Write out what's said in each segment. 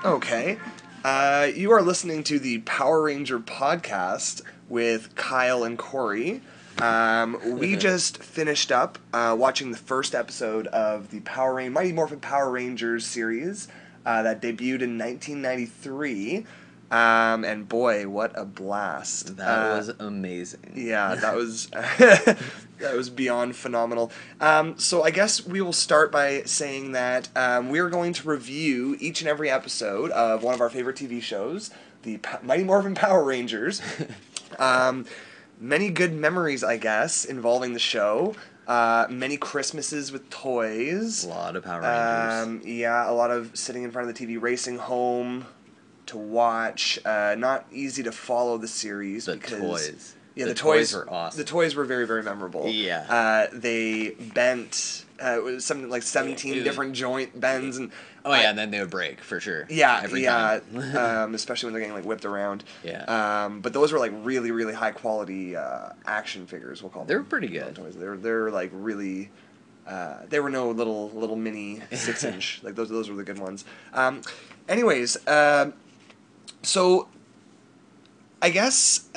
Okay. You are listening to the Power Ranger podcast with Kyle and Corey. We just finished up watching the first episode of the Mighty Morphin Power Rangers series that debuted in 1993. And boy, what a blast. That was amazing. Yeah, that was that was beyond phenomenal. So I guess we will start by saying that we are going to review each and every episode of one of our favorite TV shows, the Mighty Morphin Power Rangers. Many good memories, I guess, involving the show. Many Christmases with toys. A lot of Power Rangers. Yeah, a lot of sitting in front of the TV, racing home to watch. Not easy to follow the series because toys. Yeah, the toys were awesome. The toys were very, very memorable. Yeah. They bent. It was something like 17 different joint bends and. And then they would break for sure. Yeah, every time. Especially when they're getting like whipped around. Yeah. But those were like really, really high quality action figures. We'll call them. They were pretty good. Toys. They're like really. They were no little mini 6-inch. Like those were the good ones. Anyways. So, I guess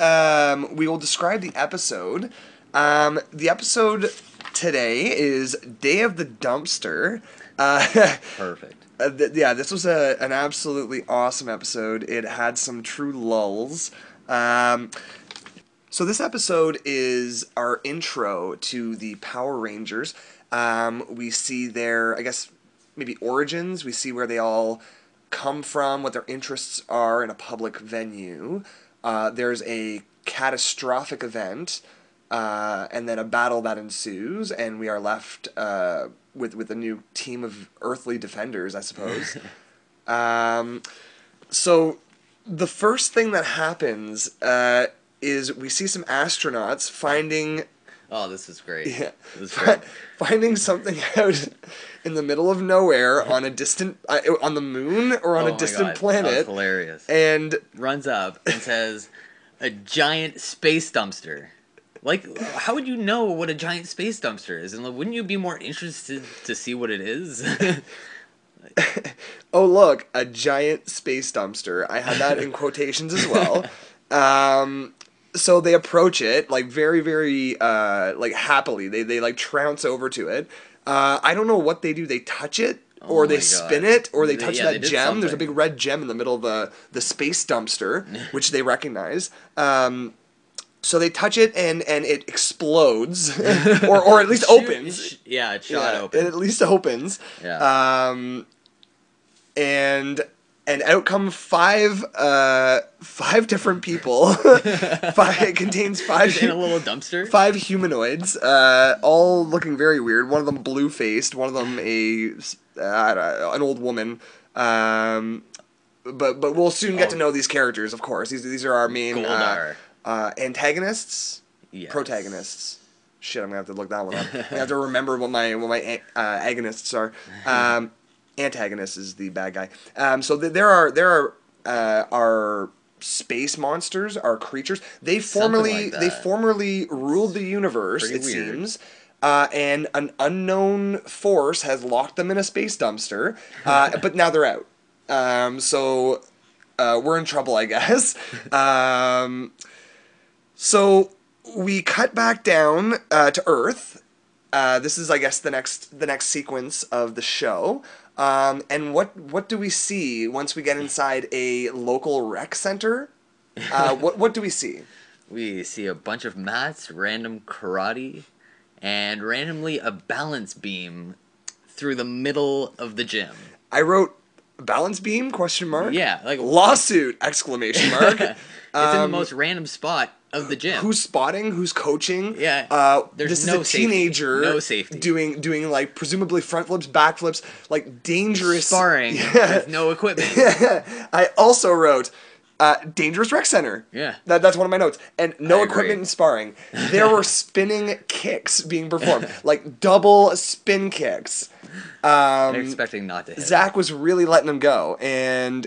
we will describe the episode. The episode today is Day of the Dumpster. Perfect. This was an absolutely awesome episode. It had some true lulls. So this episode is our intro to the Power Rangers. We see their, I guess, maybe origins. We see where they all come from, what their interests are in a public venue. There's a catastrophic event, and then a battle that ensues, and we are left with a new team of earthly defenders, I suppose. So the first thing that happens is we see some astronauts finding... Oh, this is great. Yeah. This is great. Finding something out in the middle of nowhere on a distant, on the moon or on a distant planet. That was hilarious. And runs up and says, "A giant space dumpster." Like, how would you know what a giant space dumpster is? And like, wouldn't you be more interested to see what it is? Oh, look, a giant space dumpster. I had that in quotations as well. So they approach it, like, very, very, like, happily. They like, trounce over to it. I don't know what they do. They touch it, or they spin it, or they touch that gem. Something. There's a big red gem in the middle of the space dumpster, which they recognize. So they touch it, and it explodes, or at least opens. Yeah, it shot open. It at least opens. Yeah. And out come five different people. It contains five in a little dumpster. 5 humanoids, all looking very weird. One of them blue faced. One of them an old woman. But we'll soon get to know these characters. Of course, these are our main antagonists, yes. Protagonists. Shit, I'm gonna have to look that one up. I have to remember what my agonists are. Antagonist is the bad guy. So there are space monsters, are creatures. They formerly ruled the universe. Pretty it weird. seems. And an unknown force has locked them in a space dumpster. But now they're out. So we're in trouble, I guess. So we cut back down to Earth. This is, I guess, the next sequence of the show. And what do we see once we get inside a local rec center? What do we see? We see a bunch of mats, random karate, and randomly a balance beam through the middle of the gym. I wrote balance beam ? Yeah, like lawsuit ! It's in the most random spot of the gym. Who's spotting? Who's coaching? Yeah. This is a teenager doing like presumably front flips, back flips, like dangerous sparring with no equipment. I also wrote dangerous rec center. Yeah. That's one of my notes. And no I equipment agree. in sparring. There were spinning kicks being performed, like double spin kicks. They're expecting not to hit. Zach was really letting him go, and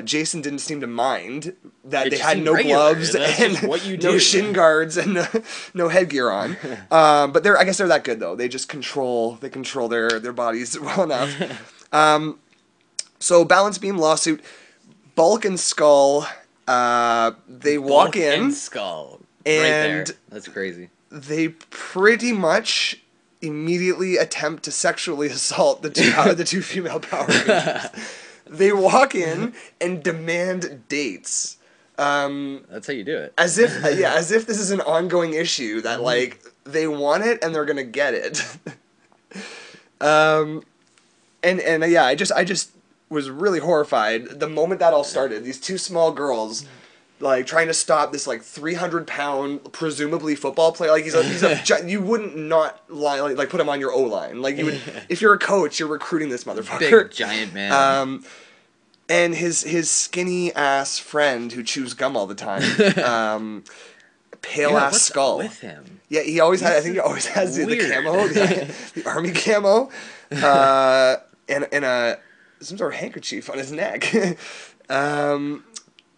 Jason didn't seem to mind that they had no gloves and no shin guards and no headgear on. But I guess they're that good though. They just control their bodies well enough. So balance beam lawsuit, Bulk and Skull, they walk Bulk in and Skull. Right there. and That's crazy. they pretty much immediately attempt to sexually assault the two female Power Rangers. They walk in and demand dates. That's how you do it. As if this is an ongoing issue that like they want it and they're gonna get it. I just was really horrified the moment that all started. These two small girls, like trying to stop this like 300-pound presumably football player. Like you wouldn't not lie, like put him on your O line. Like you would if you're a coach, you're recruiting this motherfucker. Big giant man. And his skinny ass friend who chews gum all the time. Pale ass what's Skull. with him? Yeah, he always has. I think he always has the camo, the army camo, and some sort of handkerchief on his neck.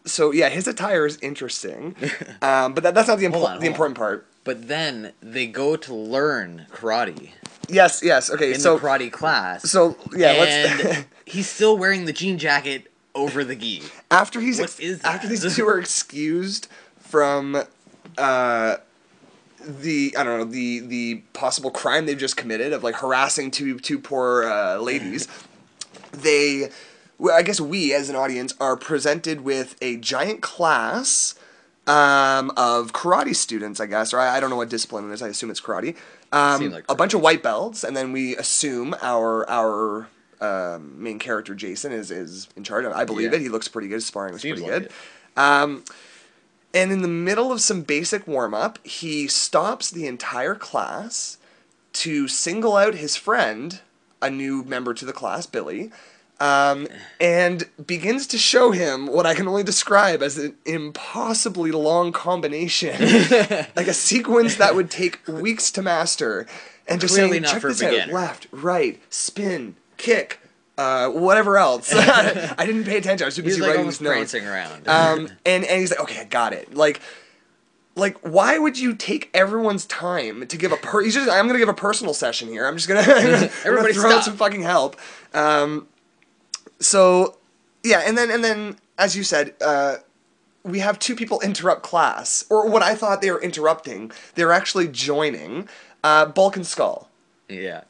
So yeah, his attire is interesting, but that's not the important part. But then they go to learn karate. Yes. Okay. In the karate class. So yeah, and he's still wearing the jean jacket over the gi. After these two are excused from the possible crime they've just committed of like harassing two poor ladies, I guess we as an audience are presented with a giant class of karate students, I guess, or I don't know what discipline it is. I assume it's karate. Like a bunch of white belts, and then we assume our main character Jason is in charge. I believe it. He looks pretty good. His sparring was pretty good. And in the middle of some basic warm-up, he stops the entire class to single out his friend, a new member to the class, Billy, and begins to show him what I can only describe as an impossibly long combination, like a sequence that would take weeks to master, and just Clearly saying, not check for this a beginner. out, left, right, spin, kick, whatever else. I didn't pay attention. I was too busy writing these notes. prancing around. And he's like, okay, I got it. Like, why would you take everyone's time to give I'm gonna give a personal session here. I'm just gonna, Everybody throw stop. out some fucking help. So, yeah, and then as you said, we have two people interrupt class, or what I thought they were interrupting. They're actually joining Bulk and Skull. Yeah.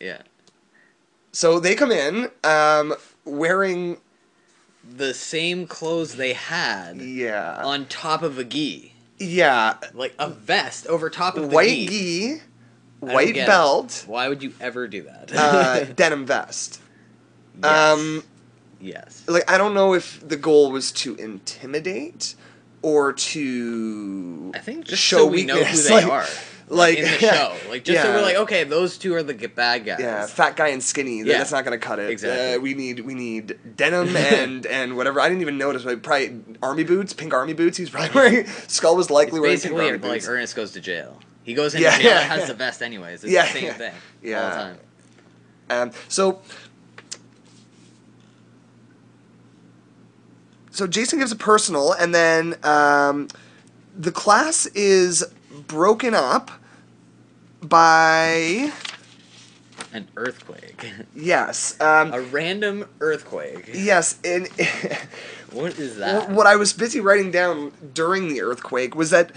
So they come in wearing The same clothes they had on top of a gi. Yeah. Like a vest over top of the white gi. White belt. Why would you ever do that? Denim vest. Yes. Like, I don't know if the goal was to intimidate or to I think just show so we know who they are. Like in the show. Like, just so we're like, okay, those two are the bad guys. Yeah, fat guy and skinny. Yeah. That's not going to cut it. Exactly. We need denim and whatever. I didn't even notice. Like, probably army boots, pink army boots. He's probably wearing. Skull was likely wearing pink army basically boots. like Ernest Goes to Jail. He goes into jail and has the vest anyways. It's the same thing all the time. So Jason gives a personal, and then the class is broken up by an earthquake. Yes. A random earthquake. Yes, and what is that? What I was busy writing down during the earthquake was that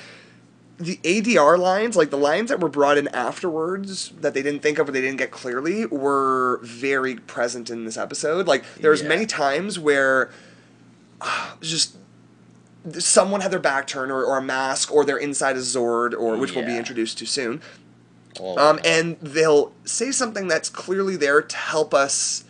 the ADR lines, like the lines that were brought in afterwards that they didn't think of or they didn't get clearly, were very present in this episode. Like, there's many times where just someone had their back turned or a mask or they're inside a Zord or which we'll be introduced to soon. And they'll say something that's clearly there to help us,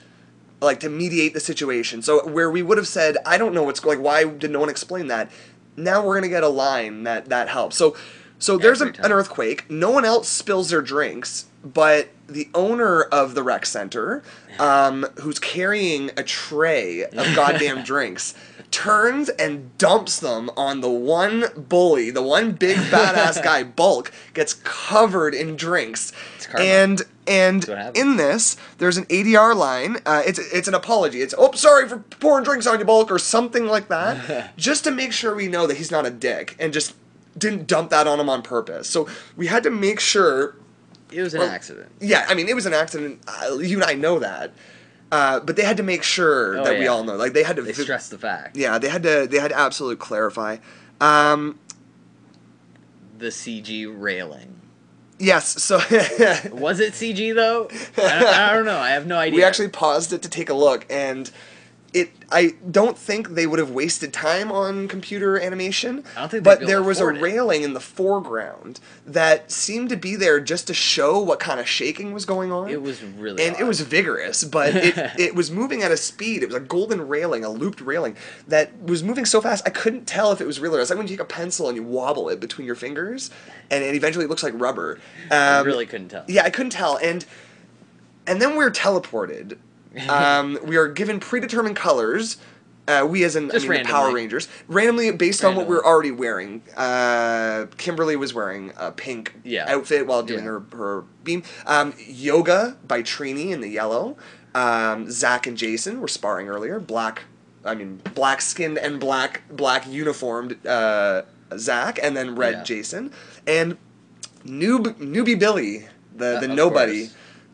like, to mediate the situation. So where we would have said, I don't know what's going, like, why did no one explain that? Now we're going to get a line that helps. So there's an earthquake. No one else spills their drinks, but the owner of the rec center, who's carrying a tray of goddamn drinks, turns and dumps them on the one bully, the one big badass guy, Bulk, gets covered in drinks. And in this, there's an ADR line. It's an apology. It's, oh, sorry for pouring drinks on you, Bulk, or something like that, just to make sure we know that he's not a dick and just didn't dump that on him on purpose. So we had to make sure. It was an accident. Yeah, I mean, it was an accident. You and I know that. But they had to make sure that we all know. Like they had to. They stressed the fact. Yeah, they had to. They had to absolutely clarify. The CG railing. Yes. So was it CG though? I don't know. I have no idea. We actually paused it to take a look, and I don't think they would have wasted time on computer animation. I don't think. But there was a railing in the foreground that seemed to be there just to show what kind of shaking was going on. It was really and odd. It was vigorous, but it was moving at a speed. It was a golden railing, a looped railing that was moving so fast I couldn't tell if it was real or not. It's like when you take a pencil and you wobble it between your fingers, and it eventually looks like rubber. I really couldn't tell. Yeah, I couldn't tell, and then we're teleported. We are given predetermined colors. We as in the Power Rangers, randomly based on what we're already wearing. Kimberly was wearing a pink outfit while doing her beam. Yoga by Trini in the yellow. Zach and Jason were sparring earlier. Black skinned and black uniformed Zach, and then red Jason, and newbie Billy, the nobody.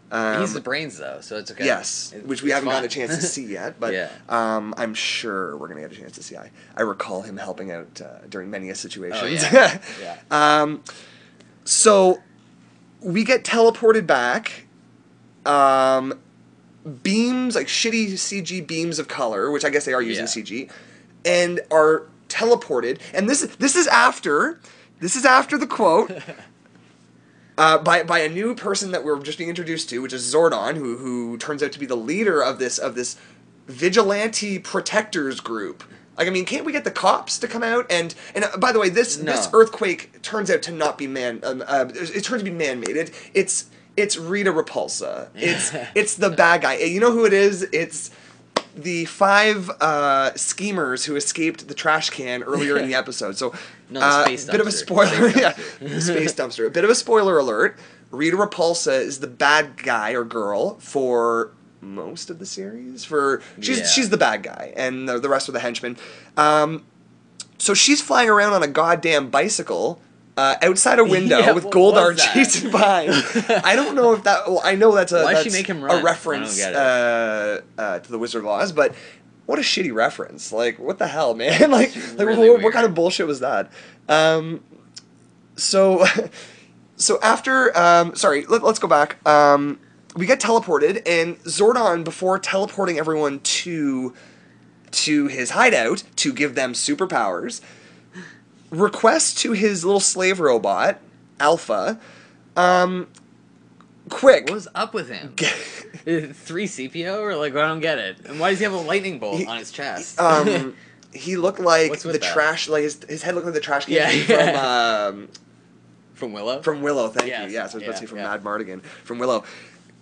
He's the brains though, so it's okay. Yes, which we haven't gotten a chance to see yet, but I'm sure we're gonna get a chance to see. I recall him helping out during many situations. Oh, yeah. So we get teleported back. Beams, like shitty CG beams of color, which I guess they are using CG, and are teleported. And this is after the quote. By a new person that we're just being introduced to, which is Zordon, who turns out to be the leader of this vigilante protectors group. Like, I mean, can't we get the cops to come out? And by the way, this earthquake turns out to not be it turns to be man-made. It's Rita Repulsa. It's the bad guy. You know who it is? It's the 5 schemers who escaped the trash can earlier in the episode. So, the space dumpster. Bit of a spoiler. The space dumpster. A bit of a spoiler alert. Rita Repulsa is the bad guy or girl for most of the series. She's the bad guy, and the rest are the henchmen. So she's flying around on a goddamn bicycle. Outside a window with Goldar chasing behind. I don't know if that. Well, I know that's a reference to the Wizard of Oz, but what a shitty reference! Like, what the hell, man? like really what kind of bullshit was that? So after let's go back. We get teleported, and Zordon, before teleporting everyone to his hideout to give them superpowers, requests to his little slave robot, Alpha, quick. What's up with him? 3 CPO, or like, I don't get it. And why does he have a lightning bolt on his chest? He looked like the trash, like his head looked like the trash can from Willow? From Willow, thank you. Yeah, so I was about to say from Mad Mardigan. From Willow.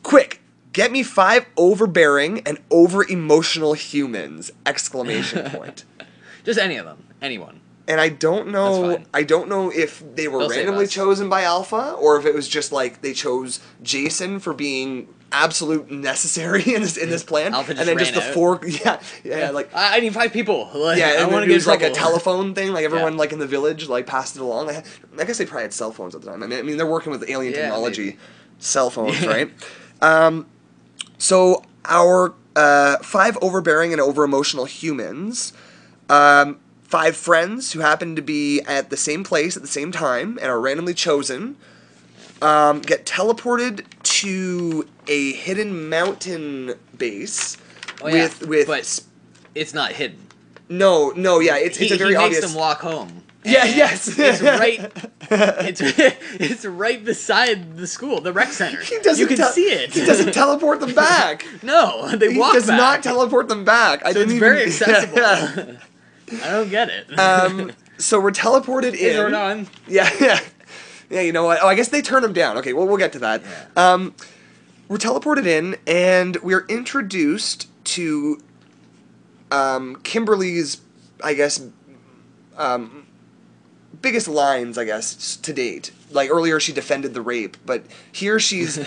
Quick, get me 5 overbearing and over-emotional humans! Exclamation point. Just any of them. Anyone. And I don't know. I don't know if they were randomly chosen by Alpha, or if it was just like they chose Jason for being absolute necessary in this plan, Alpha just and then just the 4. Like I need 5 people. Like, I want to get like a telephone thing. Like everyone, Yeah. like in the village, like passed it along. I guess they probably had cell phones at the time. I mean they're working with alien technology, maybe. Cell phones, right? So our 5 overbearing and over emotional humans. 5 friends who happen to be at the same place at the same time and are randomly chosen, get teleported to a hidden mountain base with but it's not hidden. No, it's a very obvious. He makes them walk home. Yes. It's right. It's right beside the school, the rec center. You can see it. He doesn't teleport them back. No, they walk back. He does not teleport them back. So it's very accessible. I don't get it. So we're teleported in. Or none. Yeah. You know what? Oh, I guess they turn them down. Okay, well, we'll get to that. Yeah. We're teleported in, and we're introduced to Kimberly's, I guess, biggest lines, I guess, to date. Like earlier, she defended the rape, but here she's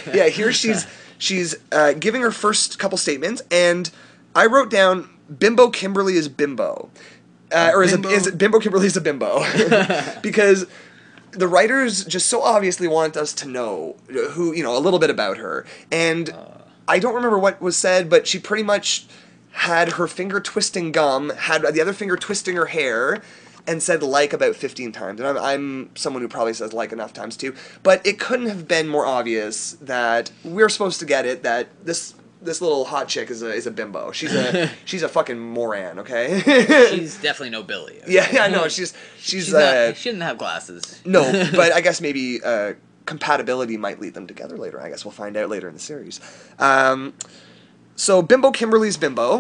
giving her first couple statements, and I wrote down Bimbo Kimberly is bimbo. Is it Bimbo Kimberly is a bimbo? Because the writers just so obviously want us to know who, a little bit about her. And I don't remember what was said, but she pretty much had her finger twisting gum, had the other finger twisting her hair, and said like about 15 times. And I'm someone who probably says like enough times too. But it couldn't have been more obvious that we're supposed to get it, that this little hot chick is a bimbo. She's a fucking moron, okay? She's definitely no Billy. Okay? Yeah, I know. She shouldn't have glasses. No, but I guess maybe compatibility might lead them together later. I guess we'll find out later in the series. So Bimbo Kimberly's Bimbo.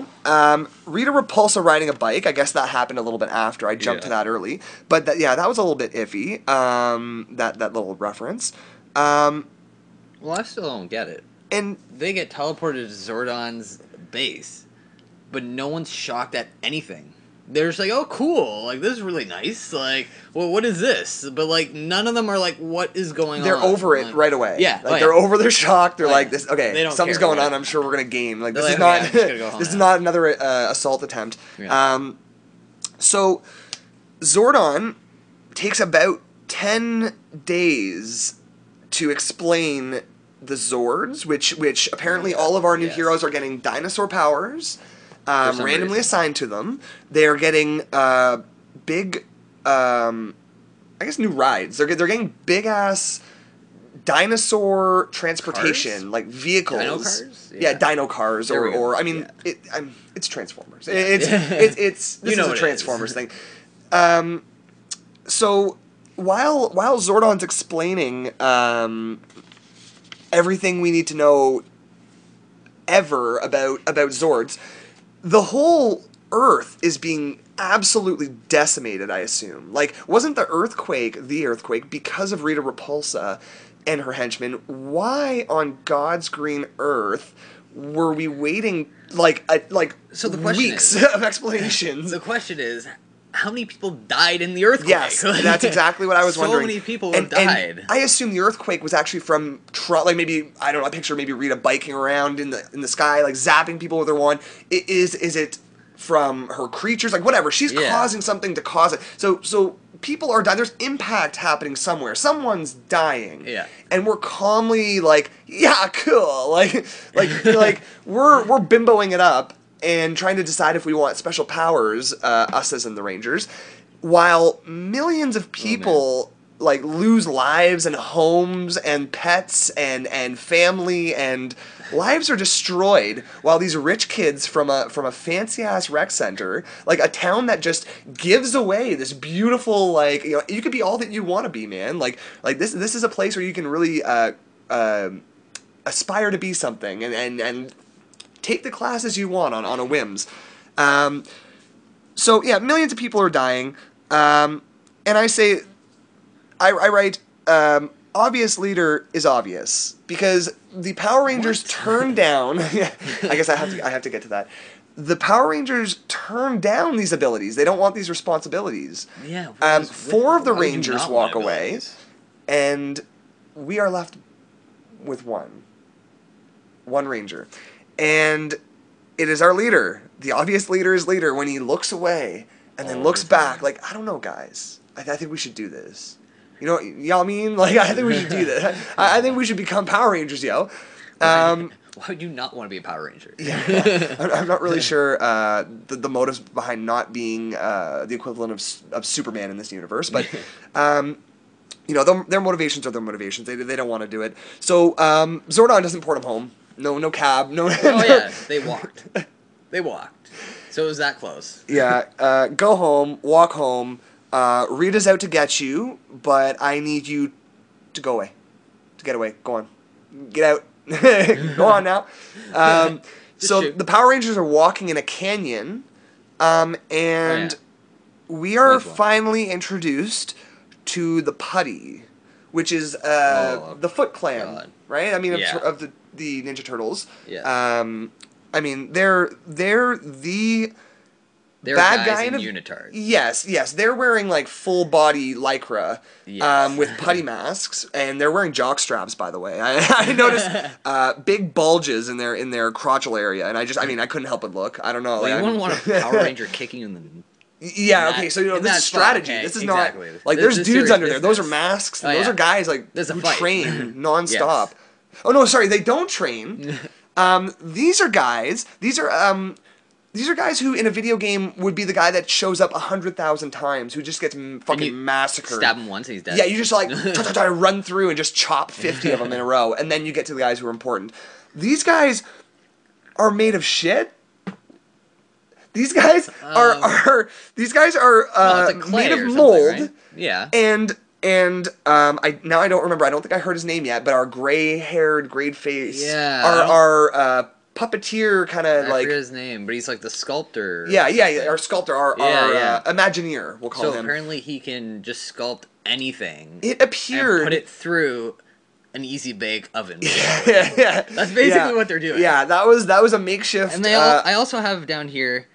Rita Repulsa riding a bike. I guess that happened a little bit after. I jumped to that early. But that was a little bit iffy, that little reference. Well, I still don't get it. And they get teleported to Zordon's base, but no one's shocked at anything. They're just like, oh, cool. Like, this is really nice. Like, well, what is this? But, like, none of them are like, what is going on? They're over it right away. Yeah. Like, they're over their shock. They're like, this. Okay, they don't something's care, going on. I'm sure we're going to game. Like, this is like, not, I'm just gonna go home this is now. not another assault attempt. Yeah. So, Zordon takes about 10 days to explain the Zords, which apparently all of our new heroes are getting dinosaur powers. Randomly reason. assigned to them. They are getting big, I guess, new rides. They're getting big ass dinosaur transportation, Cars? like vehicles. Dino cars? Yeah, dino cars, or I mean, it's Transformers. It's this is a Transformers thing. So while Zordon's explaining everything we need to know ever about Zords, the whole Earth is being absolutely decimated, I assume. Like, wasn't the earthquake because of Rita Repulsa and her henchmen? Why on God's green earth were we waiting so the question weeks is, of explanations? The question is, how many people died in the earthquake? Yes, that's exactly what I was wondering. So many people have died. And I assume the earthquake was actually from maybe, I don't know, I picture maybe Rita biking around in the sky, like zapping people with her wand. Is it from her creatures? Like, whatever. She's causing something to cause it. So people are dying. There's impact happening somewhere. Someone's dying. Yeah. And we're calmly like, yeah, cool. Like we're bimboing it up and trying to decide if we want special powers, us as in the Rangers, while millions of people like lose lives and homes and pets and family, and lives are destroyed, while these rich kids from a fancy ass rec center, like a town that just gives away this beautiful, like, you know, you could be all that you want to be, man. Like this is a place where you can really aspire to be something and take the classes you want on a whims. So yeah, millions of people are dying, and I say, I write, obvious leader is obvious, because the Power Rangers turned down. I guess I have to get to that. The Power Rangers turned down these abilities. They don't want these responsibilities. Yeah. 4 of the Rangers walk away, and we are left with one Ranger. And it is our leader. The obvious leader is leader when he looks away and then looks back. Like, I don't know, guys. I think we should do this. You know what I mean? Like, I think we should do this. I think we should become Power Rangers, yo. Why would you not want to be a Power Ranger? Yeah, I'm not really sure the motives behind not being the equivalent of Superman in this universe, but you know, their motivations are their motivations. They don't want to do it. So Zordon doesn't port him home. No cab. No. Oh yeah, they walked. So it was that close. Yeah. Go home. Walk home. Rita's out to get you, but I need you to go away. To get away. Go on. Get out. Go on now. So the Power Rangers are walking in a canyon, and we are finally introduced to the Putty, which is the Foot Clan, right? I mean, of the Ninja Turtles. Yeah. I mean, they're the They're bad guys guy in in unitards. Yes. They're wearing like full body lycra, with putty masks, and they're wearing jock straps. By the way, I noticed big bulges in their crotchal area, and I couldn't help but look. I don't know. Well, you wouldn't want a Power Ranger kicking you in the. Yeah. Okay. So this is strategy. Okay, this is exactly. not like there's dudes under there. Those are masks. And those are guys like There's a who fight. train nonstop. Oh no, sorry, they don't train. These are guys. These are guys who, in a video game, would be the guy that shows up 100,000 times, who just gets fucking massacred. Stab him once and he's dead. Yeah, you just like run through and just chop 50 of them in a row, and then you get to the guys who are important. These guys are made of shit. These guys are made of mold. Right? Yeah. And I don't remember. I don't think I heard his name yet, but our gray-haired, grade-faced, our puppeteer kind of like. I forget his name, but he's like the sculptor. Yeah. Our sculptor, our Imagineer, we'll call him. So apparently he can just sculpt anything. It appeared. And put it through an easy bake oven. Yeah. That's basically what they're doing. Yeah, that was a makeshift. And I also have down here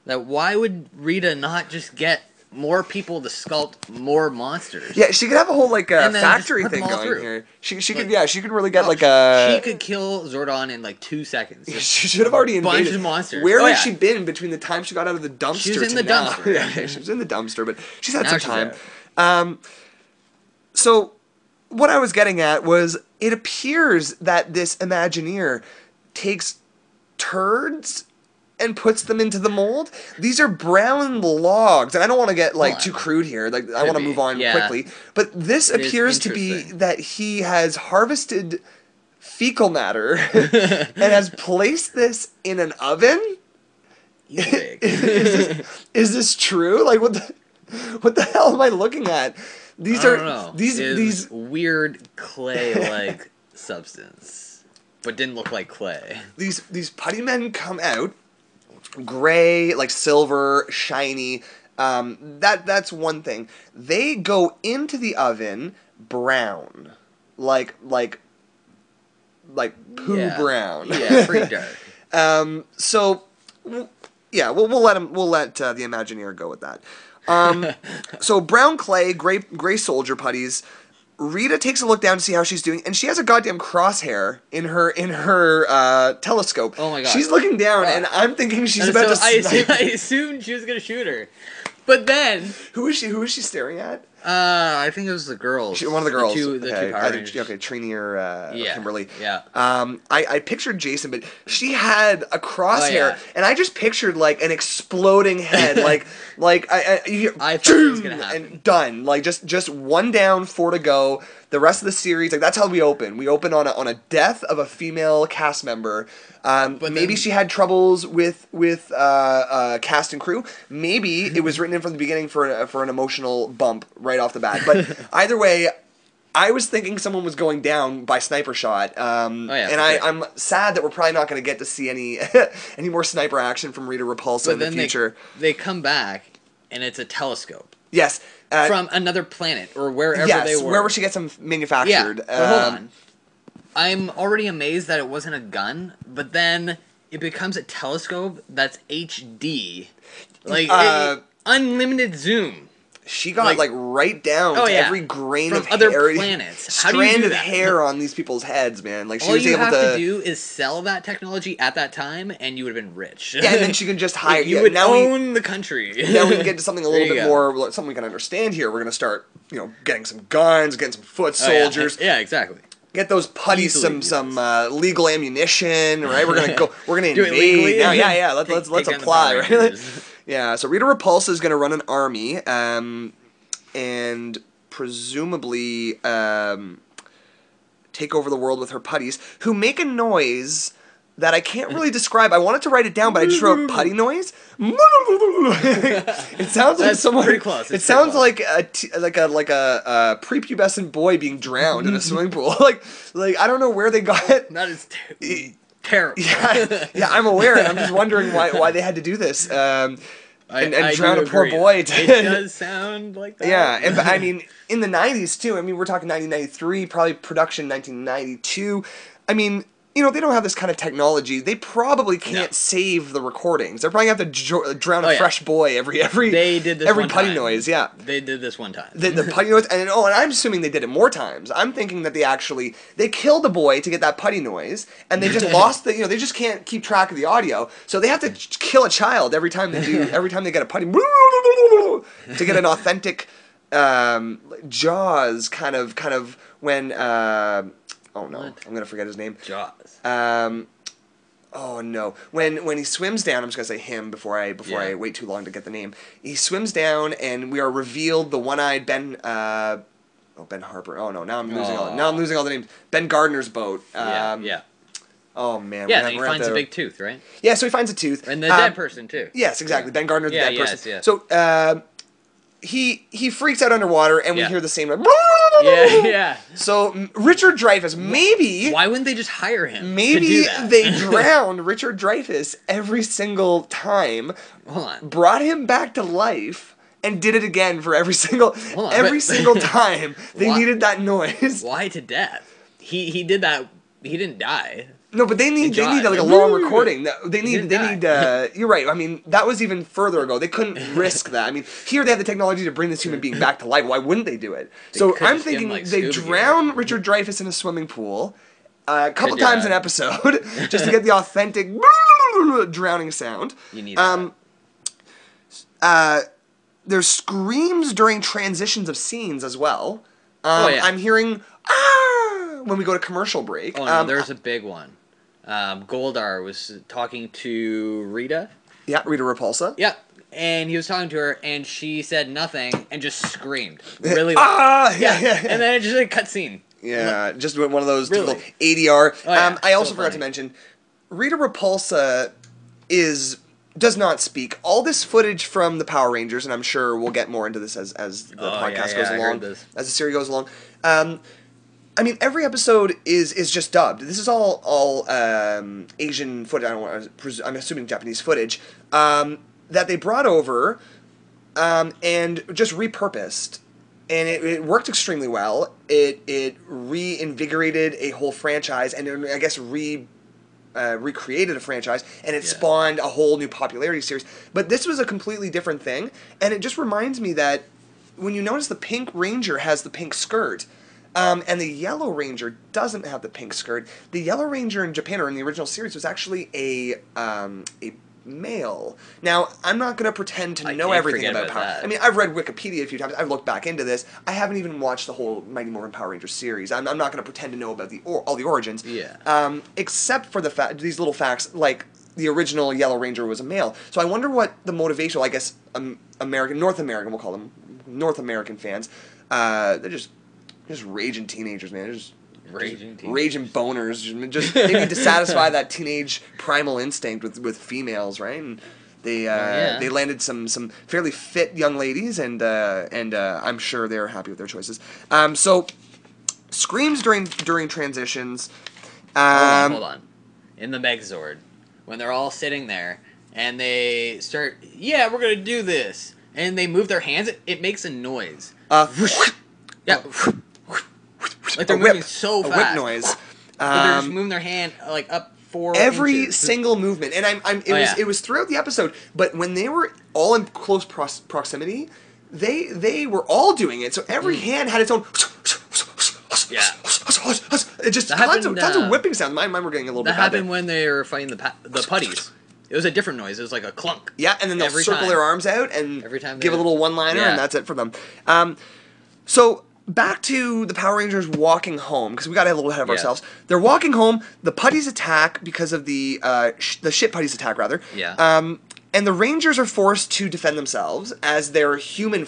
that why would Rita not just get more people to sculpt more monsters? Yeah, she could have a whole like factory thing going here. She could really get like a. She could kill Zordon in like 2 seconds. She should have already invaded. Bunch of monsters. Where has she been between the time she got out of the dumpster? She was in the now? dumpster. Yeah, she was in the dumpster, but she's had some time. So what I was getting at was, it appears that this Imagineer takes turds and puts them into the mold. These are brown logs, and I don't want to get like too crude here. Like I want to move on quickly, but this appears to be that he has harvested fecal matter and has placed this in an oven. Is this true? Like what the hell am I looking at? These are these weird clay-like substance, but didn't look like clay. These putty men come out gray, like silver, shiny. That's one thing. They go into the oven brown, like poo brown. Yeah, pretty dark. So yeah, we'll let the Imagineer go with that. So brown clay, gray soldier putties. Rita takes a look down to see how she's doing, and she has a goddamn crosshair in her telescope. Oh my god! She's looking down, and I'm thinking she's about to snipe. I assumed she was gonna shoot her, but then who is she staring at? I think it was the girls. One of the girls. The two Power Rangers. Trini or Kimberly. Yeah. I pictured Jason, but she had a crosshair, and I just pictured like an exploding head, like I thought it was gonna happen. And done. Like just one down, 4 to go. The rest of the series, like that's how we open. We open on a death of a female cast member. But maybe she had troubles with cast and crew. Maybe it was written in from the beginning for an emotional bump right off the bat. But either way, I was thinking someone was going down by sniper shot. I'm sad that we're probably not going to get to see any more sniper action from Rita Repulsa in the future. They come back, and it's a telescope. Yes. From another planet, or wherever they were. Wherever she gets them manufactured. Yeah, but hold on. I'm already amazed that it wasn't a gun, but then it becomes a telescope that's HD. Like, unlimited zoom. She got right down to every grain from of other hair, planets. strand of hair on these people's heads, man. Like she all was you able have to to do is sell that technology at that time, and you would have been rich. Yeah, and then she can just hire. You would own the country. Now we can get to something a little bit more, something we can understand here. We're gonna start, getting some guns, getting some foot soldiers. Yeah, exactly. Get those putties some legal ammunition, right? We're gonna invade. Legally? Now, yeah. Let's apply, right? Yeah. So Rita Repulsa is gonna run an army, and presumably take over the world with her putties, who make a noise that I can't really describe. I wanted to write it down, but I just wrote putty noise. It sounds like someone. Pretty close. It sounds like a prepubescent boy being drowned in a swimming pool. like I don't know where they got it. That is terrible. Yeah, I'm aware, and I'm just wondering why they had to do this. And drown a poor boy. It does sound like that. Yeah, and I mean, in the 90s too. I mean, we're talking 1993, probably production 1992. I mean, they don't have this kind of technology. They probably can't save the recordings. They're probably going to have to drown a fresh boy every they did this every one putty time. noise. Yeah, they did this one time. The putty noise, and I'm assuming they did it more times. I'm thinking that they killed a boy to get that putty noise, and they just lost they just can't keep track of the audio, so they have to kill a child every time they get a putty to get an authentic Jaws kind of when. Oh no, I'm gonna forget his name. Jaws. Oh no! When he swims down, I'm just gonna say him before I wait too long to get the name. He swims down, and we are revealed the one-eyed Ben. Ben Harper. Oh no! Now I'm losing all the names. Ben Gardner's boat. Yeah. Oh man. Yeah. Then he finds a big tooth, right? Yeah. So he finds a tooth. And the dead person too. Yes, exactly. Ben Gardner, the dead person. Yes. So he freaks out underwater, and we hear the same. Yeah. So Richard Dreyfuss, maybe. Why wouldn't they just hire him? Maybe to do that? they drowned Richard Dreyfuss every single time, brought him back to life, and did it again for every single time they needed that noise. Why to death? He did that. He didn't die. No, but they need like a long recording. They need. You're right. I mean, that was even further ago. They couldn't risk that. I mean, here they have the technology to bring this human being back to life. Why wouldn't they do it? So I'm thinking they drown Richard Dreyfuss in a swimming pool a couple times an episode just to get the authentic drowning sound. You need that. There's screams during transitions of scenes as well. Yeah. I'm hearing when we go to commercial break. Oh no, there's a big one. Goldar was talking to Rita. Yeah, Rita Repulsa. Yeah, and he was talking to her, and she said nothing and just screamed really loud. Yeah. And then it just a cutscene. Yeah, just one of those typical ADR. Oh, yeah. I also forgot to mention, Rita Repulsa does not speak. All this footage from the Power Rangers, and I'm sure we'll get more into this as the podcast goes along, as the series goes along. I mean, every episode is just dubbed. This is all Asian footage. I'm assuming Japanese footage that they brought over and just repurposed, and it worked extremely well. It reinvigorated a whole franchise, and I guess recreated a franchise, and it spawned a whole new popularity series. But this was a completely different thing, and it just reminds me that when you notice the Pink Ranger has the pink skirt. And the Yellow Ranger doesn't have the pink skirt. The Yellow Ranger in Japan, or in the original series, was actually a male. Now, I'm not going to pretend to know everything about Power Rangers. I mean, I've read Wikipedia a few times. I've looked back into this. I haven't even watched the whole Mighty Morphin Power Rangers series. I'm not going to pretend to know about all the origins. Yeah. Except for these little facts, like the original Yellow Ranger was a male. So I wonder what the motivation, I guess, North American, we'll call them, North American fans, they're just raging teenagers, man. Just raging boners. Just they need to satisfy that teenage primal instinct with females, right? And they landed some fairly fit young ladies, and I'm sure they're happy with their choices. So screams during transitions. Hold on. In the Megazord, when they're all sitting there and they start, we're gonna do this, and they move their hands, it makes a noise. Yeah. Like they're moving so fast. A whip noise. But they're just moving their hand like up 4 every inches. single movement, and it was throughout the episode. But when they were all in close proximity, they were all doing it. So every hand had its own. Yeah. It just tons of whipping sounds. Mine were getting a little bit. That happened when they were fighting the putties. It was a different noise. It was like a clunk. Yeah, and then they'll circle their arms out and every time give a little one-liner, and that's it for them. So. Back to the Power Rangers walking home, because we got a little ahead of ourselves. They're walking home. The putties attack because of the shit putties attack, rather. Yeah. And the Rangers are forced to defend themselves as their human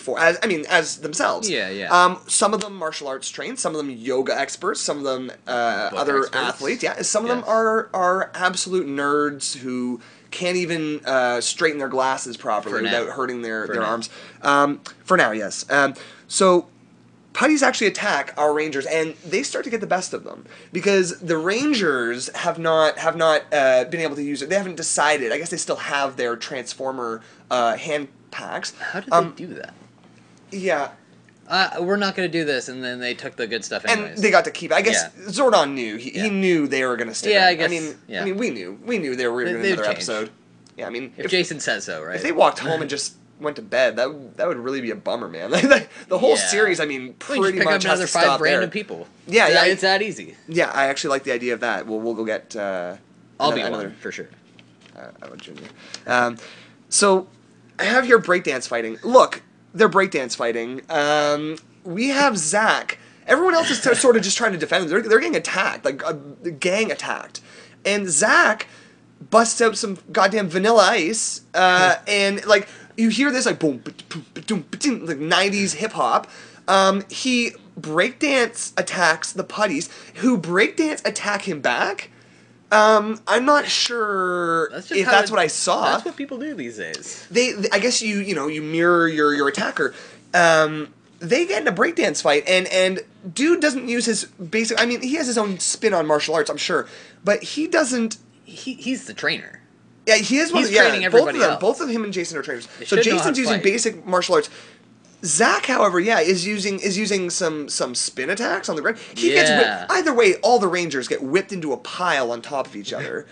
as themselves. Yeah. Some of them martial arts trained, some of them yoga experts, some of them other experts. Athletes. Yeah. Some of them are absolute nerds who can't even straighten their glasses properly without hurting their arms. For now, yes. So putties actually attack our Rangers, and they start to get the best of them because the Rangers have not been able to use it. They haven't decided. I guess they still have their Transformer hand packs. How did they do that? Yeah. We're not going to do this, and then they took the good stuff anyways. And they got to keep it. I guess Zordon knew. He knew they were going to stay. Yeah, I guess. I mean, we knew they were in another episode. Yeah, I mean, if Jason says so, right? If they walked home and just went to bed, that would really be a bummer, man. The whole series, I mean, pretty much has to stop there. 5 random people. Yeah, it's that easy. Yeah, I actually like the idea of that. We'll go get. I'll be one for sure. I would junior. So I have here breakdance fighting. Look, they're breakdance fighting. We have Zach. Everyone else is sort of just trying to defend them. They're getting attacked, like gang attacked, and Zach busts out some goddamn Vanilla Ice, and like you hear this like boom, boom, boom, boom, like 90s hip hop. He breakdance attacks the putties, who breakdance attack him back. I'm not sure if that's what I saw. That's what people do these days. I guess you mirror your attacker. They get in a breakdance fight, and dude doesn't use his basic. I mean, he has his own spin on martial arts, I'm sure, but he doesn't. He's the trainer. Yeah, he is one. He's training everybody else. Both of him and Jason are trainers. So Jason's using basic martial arts. Zach, however, is using some spin attacks on the ground. He gets whipped. Either way, all the Rangers get whipped into a pile on top of each other.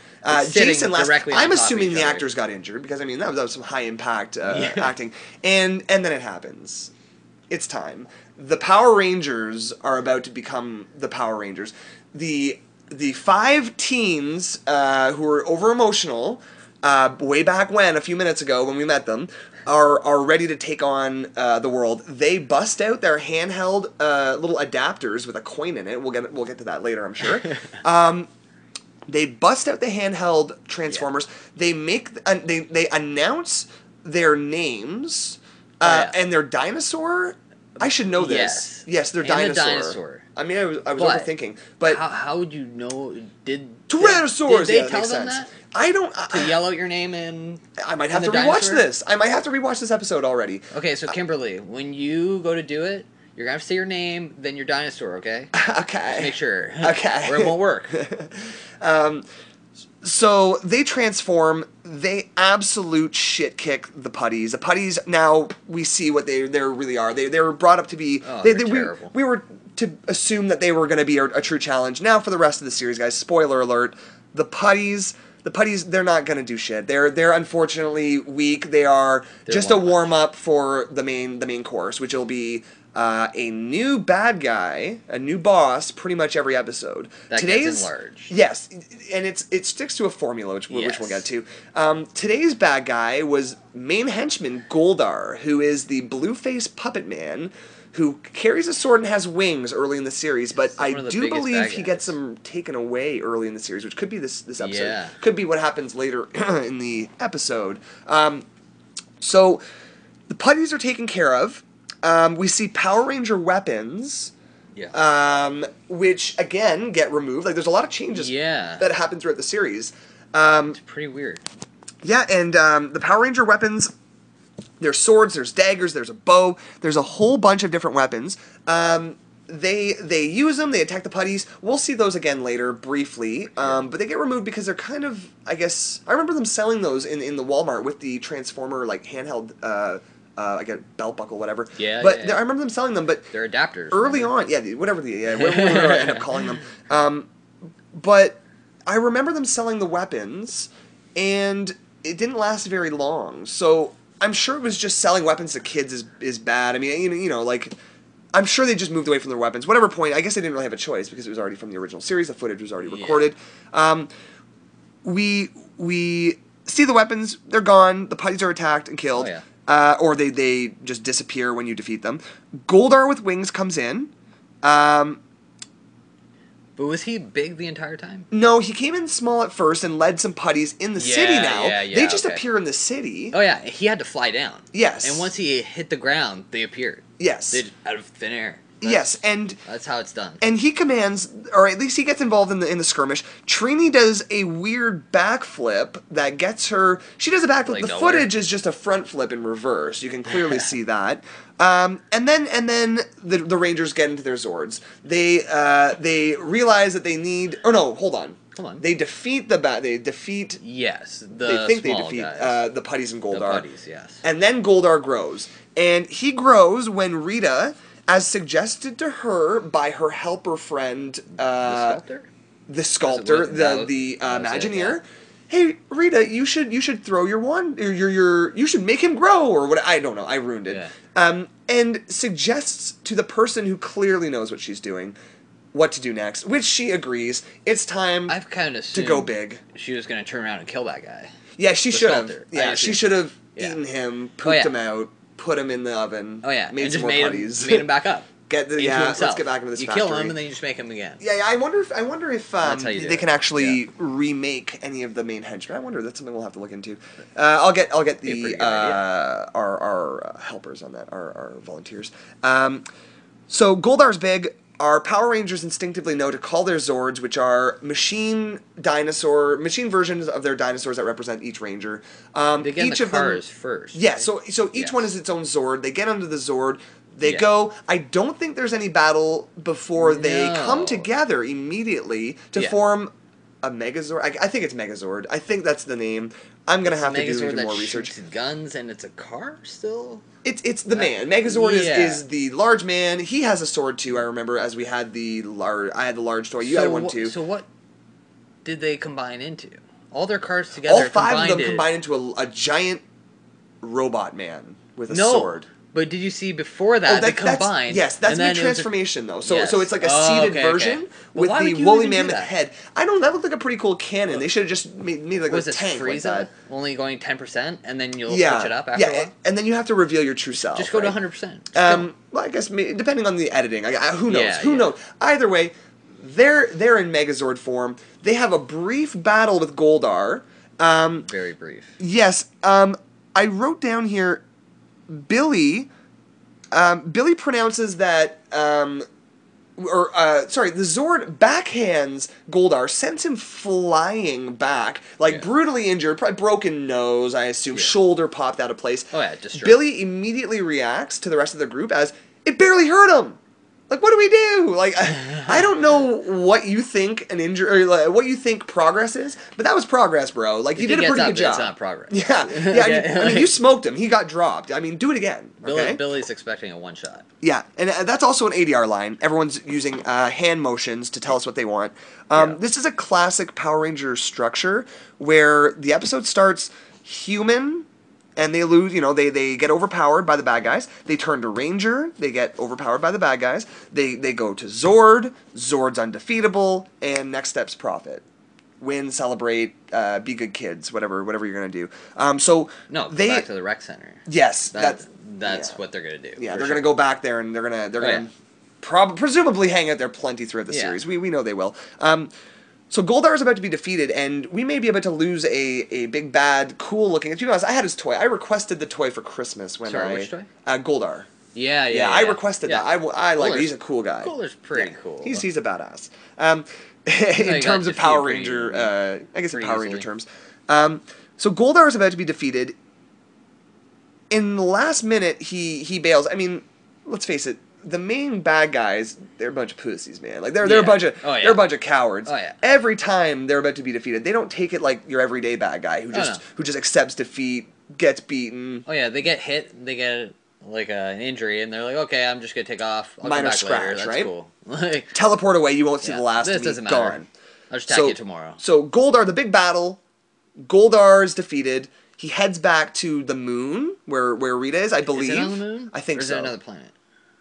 Jason last. I'm assuming the actors got injured because I mean that was some high impact acting, and then it happens. It's time. The Power Rangers are about to become the Power Rangers. The 5 teens who were over emotional way back when, a few minutes ago when we met them, are ready to take on the world. They bust out their handheld little adapters with a coin in it. We'll get to that later, I'm sure. They bust out the handheld transformers. Yeah. They announce their names and their dinosaur. I should know this. Yes, their dinosaur. I mean, I was overthinking, but how would you know? Did Tyrannosaurus? Did they tell them that? I don't. To yell out your name and I might have to rewatch this. I might have to rewatch this episode already. Okay, so Kimberly, when you go to do it, you're gonna have to say your name, then your dinosaur. Okay. Okay. Just make sure. Okay. Or it won't work. So they transform. They absolute shit kick the putties. The putties, now we see what they really are. They were brought up to be. Terrible. We were to assume that they were going to be a true challenge. Now for the rest of the series, guys. Spoiler alert: the putties, they're not going to do shit. They're unfortunately weak. They're just a warm up for the main course, which will be a new bad guy, a new boss, pretty much every episode. That gets enlarged. Yes, and it sticks to a formula, which we'll get to. Today's bad guy was main henchman Goldar, who is the blue-faced puppet man who carries a sword and has wings early in the series, but I do believe he gets them taken away early in the series, which could be this episode. Yeah. Could be what happens later in the episode. So the putties are taken care of. We see Power Ranger weapons, which, again, get removed. Like, there's a lot of changes that happen throughout the series. It's pretty weird. Yeah, and the Power Ranger weapons, there's swords, there's daggers, there's a bow, there's a whole bunch of different weapons. They use them, they attack the putties. We'll see those again later, briefly. But they get removed because they're kind of, I guess, I remember them selling those in the Walmart with the Transformer, like, handheld like a belt buckle, whatever. Yeah, but I remember them selling them, but they're adapters. Early on, whatever we end up calling them. But I remember them selling the weapons, and it didn't last very long. So I'm sure it was just selling weapons to kids is bad. I mean, like, I'm sure they just moved away from their weapons. Whatever point, I guess they didn't really have a choice because it was already from the original series. The footage was already recorded. We see the weapons. They're gone. The putties are attacked and killed. Oh, yeah. Or they just disappear when you defeat them. Goldar with wings comes in. But was he big the entire time? No, he came in small at first and led some putties in the city now. They just appear in the city. Oh, yeah. He had to fly down. Yes. And once he hit the ground, they appeared. Yes. They out of thin air. Yes, and that's how it's done. And he commands, or at least he gets involved in the skirmish. Trini does a weird backflip that gets her. She does a backflip. Like the footage is just a front flip in reverse. You can clearly see that. And then the Rangers get into their Zords. They realize that they need. Oh no, hold on. They defeat They defeat. Yes, they think they defeat the putties and Goldar. The putties, yes. And then Goldar grows, and he grows when Rita, as suggested to her by her helper friend, the sculptor, the Imagineer. Hey, Rita, you should throw your wand. You should make him grow, or what? I don't know. I ruined it. Yeah. And suggests to the person who clearly knows what she's doing what to do next, which she agrees. It's time. I've kind of to go big. She was going to turn around and kill that guy. Yeah, she should have. Yeah, she should have eaten him, pooped him out. Put him in the oven. Oh yeah, made and some just more putties. made him back up. himself. Let's get back into this You factory. kill him and then you just make him again. Yeah, I wonder if That's how you do they it. can actually remake any of the main henchmen. I wonder. That's something we'll have to look into. I'll get Be a pretty the good idea. our helpers on that, our volunteers. So Goldar's big. Our Power Rangers instinctively know to call their Zords, which are machine versions of their dinosaurs that represent each Ranger. They get each in of the them, cars first. yeah. Right? So each Yes. one is its own Zord. They get under the Zord. They Yeah. go. I don't think there's any battle before they come No. together immediately to Yeah. form a Megazord. I think it's Megazord. I think that's the name. I'm gonna have to do Megazord even that more research. shoots guns and it's a car still. It's the man. Megazord Yeah. is the large man. He has a sword too. I remember as we had I had the large toy. You had one too. So what did they combine into? All their cars together. All five of them combined combine into a giant robot man with a no, sword. but did you see before that they that's combined? yes, that's and then mid it was transformation though. So Yes. so it's like a Oh, seated okay, version okay. Well, why with would the you woolly even do mammoth that? head. I don't. That looked like a pretty cool cannon. They should have just made like Was a it tank like Frieza that. only going 10%, and then you'll Yeah, switch it up after a while? and then you have to reveal your true self. Just go to right? 100%. Well, I guess depending on the editing, who knows? Yeah, Who yeah. knows? Either way, they're in Megazord form. They have a brief battle with Goldar. Very brief. Yes. I wrote down here, Billy. Billy pronounces that. The Zord backhands Goldar, sends him flying back, like Yeah. brutally injured, probably broken nose, I assume, Yeah. shoulder popped out of place. Oh yeah, destroyed. Billy immediately reacts to the rest of the group as, it barely hurt him! Like, what do we do? Like, I don't know what you think an injury, or like, what you think progress is, but that was progress, bro. Like, you If did he a pretty gets good up, job. It's not progress. Yeah, Okay, I mean, you smoked him. He got dropped. I mean, do it again. Okay? Billy's expecting a one shot. Yeah, and that's also an ADR line. Everyone's using hand motions to tell us what they want. Yeah. This is a classic Power Ranger structure where the episode starts human, and they lose, they get overpowered by the bad guys. They turn to Ranger, they get overpowered by the bad guys. They go to Zord, Zord's undefeatable, and next step's profit. Win, celebrate, be good kids, whatever you're gonna do. So No, go they back to the rec center. yes, That's yeah. what they're gonna do. Yeah, for they're sure. gonna go back there and they're gonna yeah. presumably hang out there plenty throughout the Yeah. series. We know they will. So Goldar is about to be defeated, and we may be about to lose a big bad, cool looking. To be honest, I had his toy. I requested the toy for Christmas when Sorry, which toy? Goldar. Yeah. I requested Yeah. that. I like. Goldar- He's a cool guy. Goldar pretty Yeah. cool. He's a badass. he In got terms of defeated Power pretty- Ranger, I guess in pretty Power Ranger easily. terms. So Goldar is about to be defeated. In the last minute, he bails. I mean, let's face it. The main bad guys, they're a bunch of pussies, man. Like they're a bunch of Oh, yeah. they're a bunch of cowards. Oh, yeah. Every time they're about to be defeated, they don't take it like your everyday bad guy who just accepts defeat, gets beaten. Oh yeah, they get hit. They get like an injury, and they're like, "Okay, I'm just gonna take off. I'll Minor come back scratch, later. That's right? cool." Like, Teleport away, you won't see yeah, the last this of me. doesn't matter. Gone. I'll just attack you tomorrow. So Goldar, the big battle. Goldar is defeated. He heads back to the moon where Rita is, I believe. Is it on the moon? I think or is so. it another planet?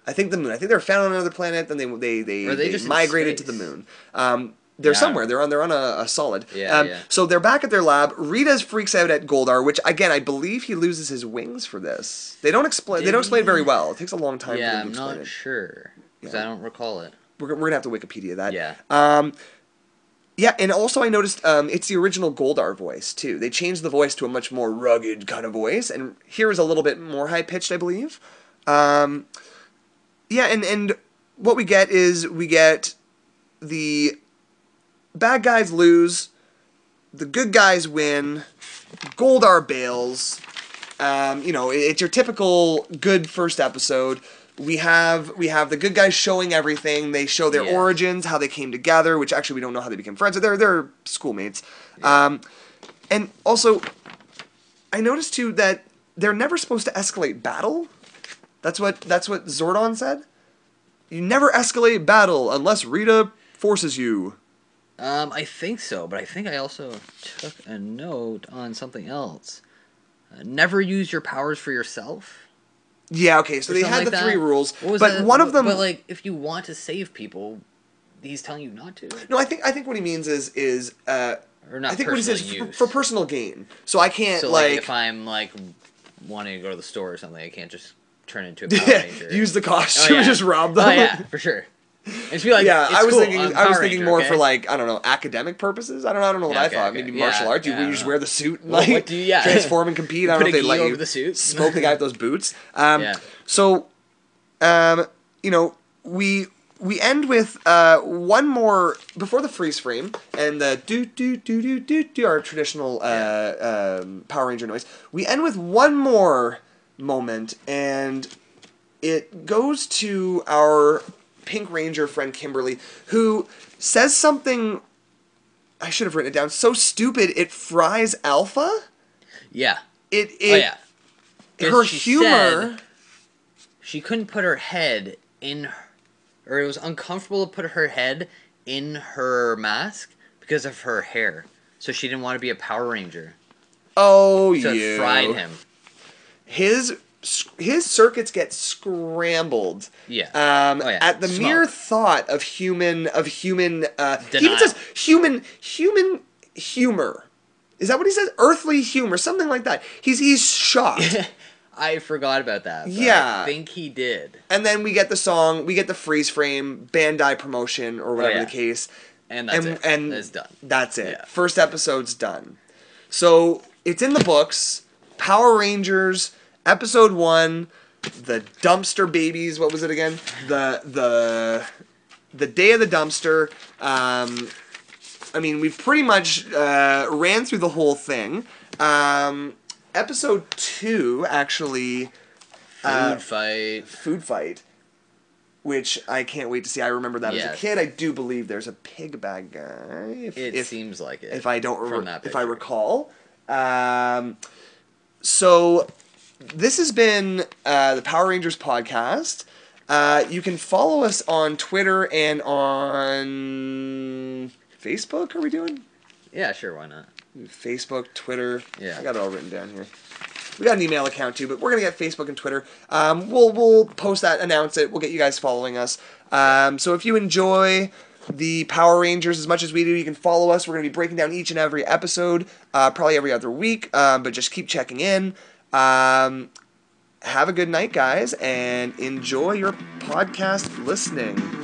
I think the moon. I think they're found on another planet. Then Or they just in migrated to the space? moon. They're Yeah. somewhere. They're on a solid. Yeah. So they're back at their lab. Rita freaks out at Goldar, which again I believe he loses his wings for this. They don't explain. They don't explain it very well. It takes a long time for Yeah, them to I'm explain not it. sure because Yeah. I don't recall it. We're gonna have to Wikipedia that. Yeah. Yeah, and also I noticed it's the original Goldar voice too. They changed the voice to a much more rugged kind of voice, and here is a little bit more high pitched, I believe. Yeah, and what we get is the bad guys lose, the good guys win, Goldar bails. It's your typical good first episode. We have the good guys showing everything. They show their Yeah. origins, how they came together, which actually we don't know how they became friends. They're schoolmates. And also, I noticed too that they're never supposed to escalate battle. That's what Zordon said. You never escalate battle unless Rita forces you. I think so, but I think I also took a note on something else. Never use your powers for yourself. Yeah, okay, so Or they something had like the that. three rules, What was but that? one of them. But like, if you want to save people, he's telling you not to. No, I think what he means is Or not I think what he says personal use. for personal gain. So I can't So like, if I'm like wanting to go to the store or something, I can't just turn into a Power Ranger. Use the costume, just rob them. Oh yeah, for sure. And just be like, yeah, it's I was cool. thinking. I'm I was Power thinking Ranger, more okay? for like I don't know academic purposes. I don't know what I thought. Maybe martial arts. You just wear the suit and Well, like yeah. transform and compete. I don't know if they let over you the suit. smoke the guy with those boots. Yeah. So, you know, we end with one more before the freeze frame and the do our traditional Power Ranger noise. We end with one more moment, and it goes to our Pink Ranger friend Kimberly, who says something. I should have written it down. So stupid, it fries Alpha. Yeah. It Oh yeah. her She humor. said she couldn't put her head in, or it was uncomfortable to put her head in her mask because of her hair. So she didn't want to be a Power Ranger. Oh, So it fried him. His circuits get scrambled. Yeah. At the mere thought of human. He even says human humor. Is that what he says? Earthly humor, something like that. He's shocked. I forgot about that. But Yeah. I think he did. And then we get the song, we get the freeze frame, Bandai promotion, or whatever the case. And that's it. And it's done. That's it. Yeah. First episode's done. So it's in the books. Power Rangers, episode 1, the dumpster babies. What was it again? The day of the dumpster. I mean, we've pretty much ran through the whole thing. Episode 2, actually. Food fight. Which I can't wait to see. I remember that as a kid. I do believe there's a pig bad guy. It seems like it. If I recall. So this has been the Power Rangers podcast. You can follow us on Twitter and on Facebook. Are we doing? Yeah, sure. Why not? Facebook, Twitter. Yeah. I got it all written down here. We got an email account too, but we're gonna get Facebook and Twitter. We'll post that, announce it. We'll get you guys following us. So if you enjoy the Power Rangers as much as we do, you can follow us. We're gonna be breaking down each and every episode, probably every other week. But just keep checking in. Have a good night, guys, and enjoy your podcast listening.